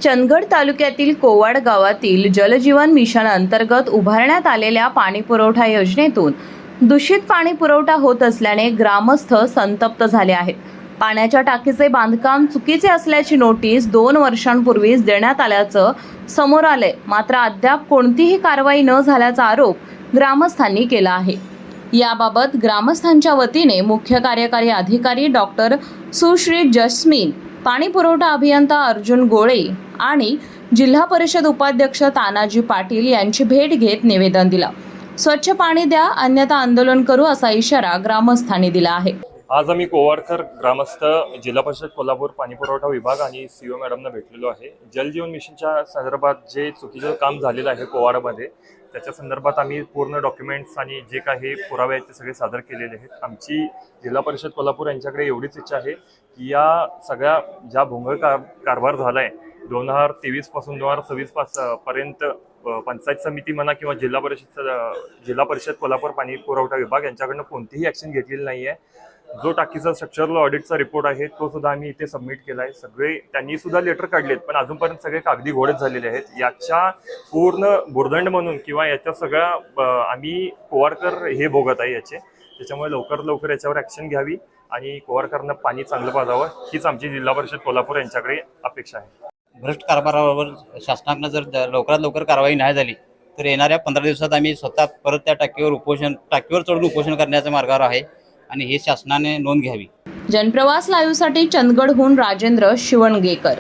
चंदगड तालुक्यातील कोवाड गावातील जलजीवन मिशन अंतर्गत उभारण्यात आलेल्या पाणीपुरवठा योजनेतून दूषित पाणी पुरवठा होत असल्याने ग्रामस्थ संतप्त झाले आहेत। पाण्याच्या टाकीचे बांधकाम चुकीचे असल्याची नोटीस 2 वर्षांपूर्वीच देण्यात आल्याचं समोर आले, मात्र अद्याप कोणतीही कारवाई न झाल्याचा आरोप ग्रामस्थांनी केला आहे। याबाबत ग्रामस्थांच्या वतीने मुख्य कार्यकारी अधिकारी डॉक्टर सुश्री जस्मीन, पाणी पुरवठा अभियंता अर्जुन गोळे आणि जिल्हा परिषद उपाध्यक्ष तानाजी पाटील यांची भेट घेत निवेदन दिलं। स्वच्छ पाणी द्या अन्यथा आंदोलन करू असा इशारा ग्रामस्थांनी दिला आहे। आज आम्ही कोवाडकर ग्रामस्थ जिल्हा परिषद कोल्हापूर पाणी पुरवठा विभाग आणि सीओ मॅडमना भेटलेलो आहे। जलजीवन मिशनच्या संदर्भात जे चुकीचं काम झालेलं आहे कोवाडमध्ये त्याच्या संदर्भात आम्ही पूर्ण डॉक्युमेंट्स आणि जे काही पुरावे आहेत ते सगळे सादर केलेले आहेत। आमची जिल्हा परिषद कोल्हापूर यांच्याकडे एवढीच इच्छा आहे की या सगळ्या ज्या भोंगळ कारभार झाला आहे 2023 पासून 2026 पर्यंत पंचायत समिती म्हणा किंवा जिल्हा परिषद कोल्हापूर पाणी पुरवठा विभाग यांच्याकडनं कोणतीही ॲक्शन घेतलेली नाही आहे। जो टाकीचा स्ट्रक्चरल ऑडिटचा रिपोर्ट आहे तो सुद्धा आम्ही इथे सबमिट केला आहे। सगळे त्यांनी सुद्धा लेटर काढलेत पण अजूनपर्यंत सगळे कागदी घोडेच झालेले आहेत। याच्या पूर्ण बुरदंड म्हणून किंवा याच्या सगळ्या आम्ही कोवाडकर हे भोगत आहे याचे, त्याच्यामुळे लवकर याच्यावर ॲक्शन घ्यावी आणि कोवाडकरांना पाणी चांगलं पाजावं हीच आमची जिल्हा परिषद कोल्हापूर यांच्याकडे अपेक्षा आहे। भ्रष्ट कारभारावर शासनाकडनं जर लवकरात लवकर कारवाई नाही झाली तर येणाऱ्या 15 दिवसात आम्ही स्वतः परत त्या टाकीवर चढून उपोषण करण्याच्या मार्गावर आहे आणि हे शासनाने नोंद घ्यावी। जनप्रवास लाईव्हसाठी चंदगडहून राजेंद्र शिवणगेकर।